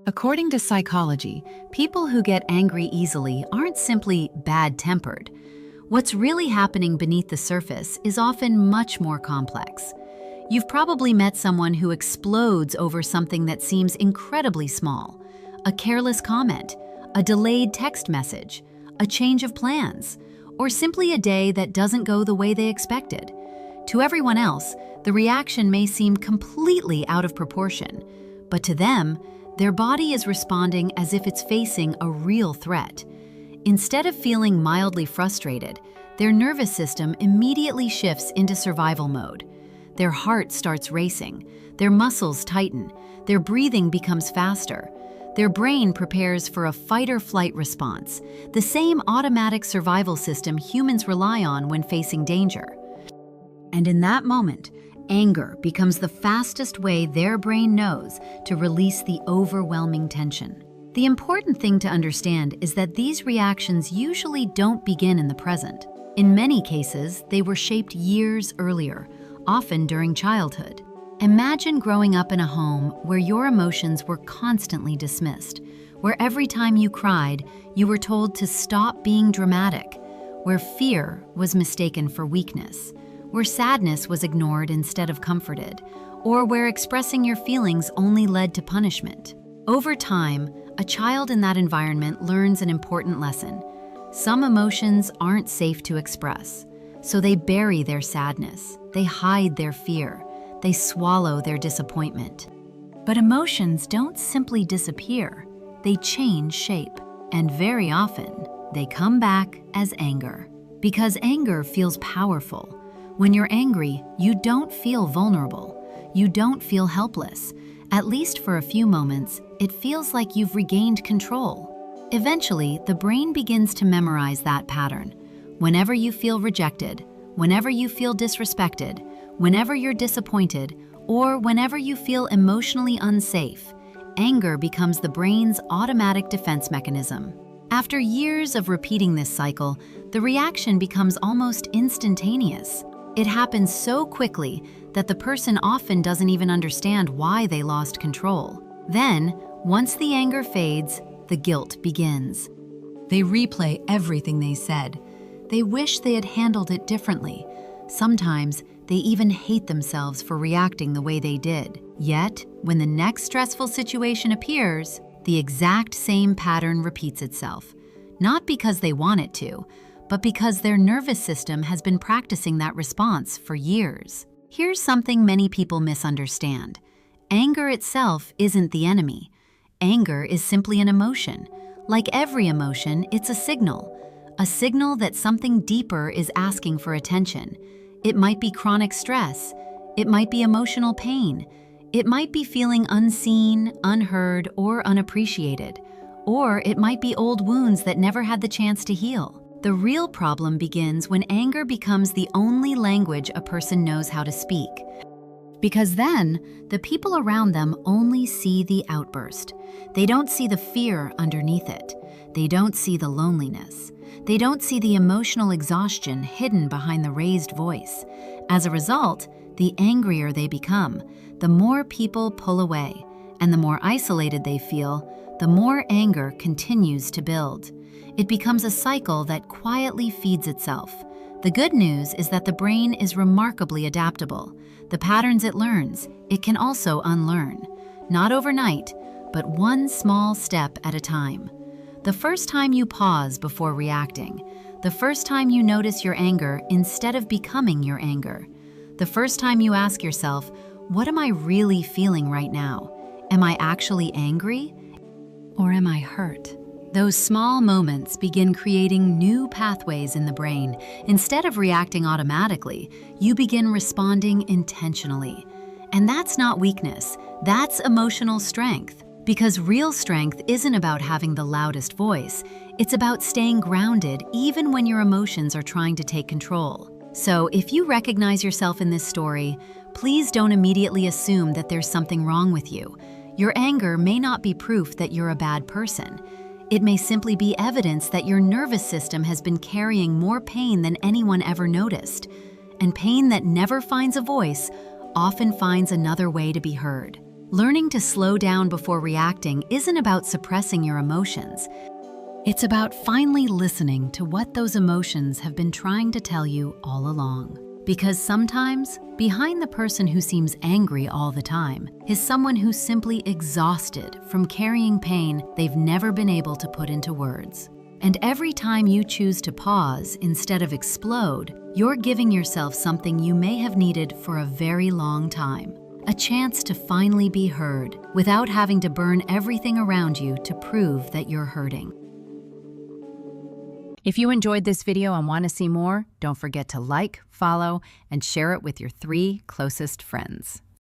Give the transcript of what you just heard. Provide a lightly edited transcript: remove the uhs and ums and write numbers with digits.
According to psychology, people who get angry easily aren't simply bad-tempered. What's really happening beneath the surface is often much more complex. You've probably met someone who explodes over something that seems incredibly small. A careless comment, a delayed text message, a change of plans, or simply a day that doesn't go the way they expected. To everyone else, the reaction may seem completely out of proportion, but to them, their body is responding as if it's facing a real threat. Instead of feeling mildly frustrated, their nervous system immediately shifts into survival mode. Their heart starts racing, their muscles tighten, their breathing becomes faster. Their brain prepares for a fight-or-flight response, the same automatic survival system humans rely on when facing danger. And in that moment, anger becomes the fastest way their brain knows to release the overwhelming tension. The important thing to understand is that these reactions usually don't begin in the present. In many cases, they were shaped years earlier, often during childhood. Imagine growing up in a home where your emotions were constantly dismissed, where every time you cried, you were told to stop being dramatic, where fear was mistaken for weakness, where sadness was ignored instead of comforted, or where expressing your feelings only led to punishment. Over time, a child in that environment learns an important lesson. Some emotions aren't safe to express, so they bury their sadness, they hide their fear, they swallow their disappointment. But emotions don't simply disappear, they change shape, and very often, they come back as anger. Because anger feels powerful. When you're angry, you don't feel vulnerable. You don't feel helpless. At least for a few moments, it feels like you've regained control. Eventually, the brain begins to memorize that pattern. Whenever you feel rejected, whenever you feel disrespected, whenever you're disappointed, or whenever you feel emotionally unsafe, anger becomes the brain's automatic defense mechanism. After years of repeating this cycle, the reaction becomes almost instantaneous. It happens so quickly that the person often doesn't even understand why they lost control. Then, once the anger fades, the guilt begins. They replay everything they said. They wish they had handled it differently. Sometimes, they even hate themselves for reacting the way they did. Yet, when the next stressful situation appears, the exact same pattern repeats itself. Not because they want it to, but because their nervous system has been practicing that response for years. Here's something many people misunderstand. Anger itself isn't the enemy. Anger is simply an emotion. Like every emotion, it's a signal that something deeper is asking for attention. It might be chronic stress. It might be emotional pain. It might be feeling unseen, unheard, or unappreciated. Or it might be old wounds that never had the chance to heal. The real problem begins when anger becomes the only language a person knows how to speak. Because then, the people around them only see the outburst. They don't see the fear underneath it. They don't see the loneliness. They don't see the emotional exhaustion hidden behind the raised voice. As a result, the angrier they become, the more people pull away, and the more isolated they feel, the more anger continues to build. It becomes a cycle that quietly feeds itself. The good news is that the brain is remarkably adaptable. The patterns it learns, it can also unlearn. Not overnight, but one small step at a time. The first time you pause before reacting, the first time you notice your anger instead of becoming your anger, the first time you ask yourself, what am I really feeling right now? Am I actually angry? Or am I hurt? Those small moments begin creating new pathways in the brain. Instead of reacting automatically, you begin responding intentionally. And that's not weakness, that's emotional strength. Because real strength isn't about having the loudest voice, it's about staying grounded even when your emotions are trying to take control. So if you recognize yourself in this story, please don't immediately assume that there's something wrong with you. Your anger may not be proof that you're a bad person. It may simply be evidence that your nervous system has been carrying more pain than anyone ever noticed. And pain that never finds a voice often finds another way to be heard. Learning to slow down before reacting isn't about suppressing your emotions. It's about finally listening to what those emotions have been trying to tell you all along. Because sometimes, behind the person who seems angry all the time is someone who's simply exhausted from carrying pain they've never been able to put into words. And every time you choose to pause instead of explode, you're giving yourself something you may have needed for a very long time. A chance to finally be heard without having to burn everything around you to prove that you're hurting. If you enjoyed this video and want to see more, don't forget to like, follow, and share it with your 3 closest friends.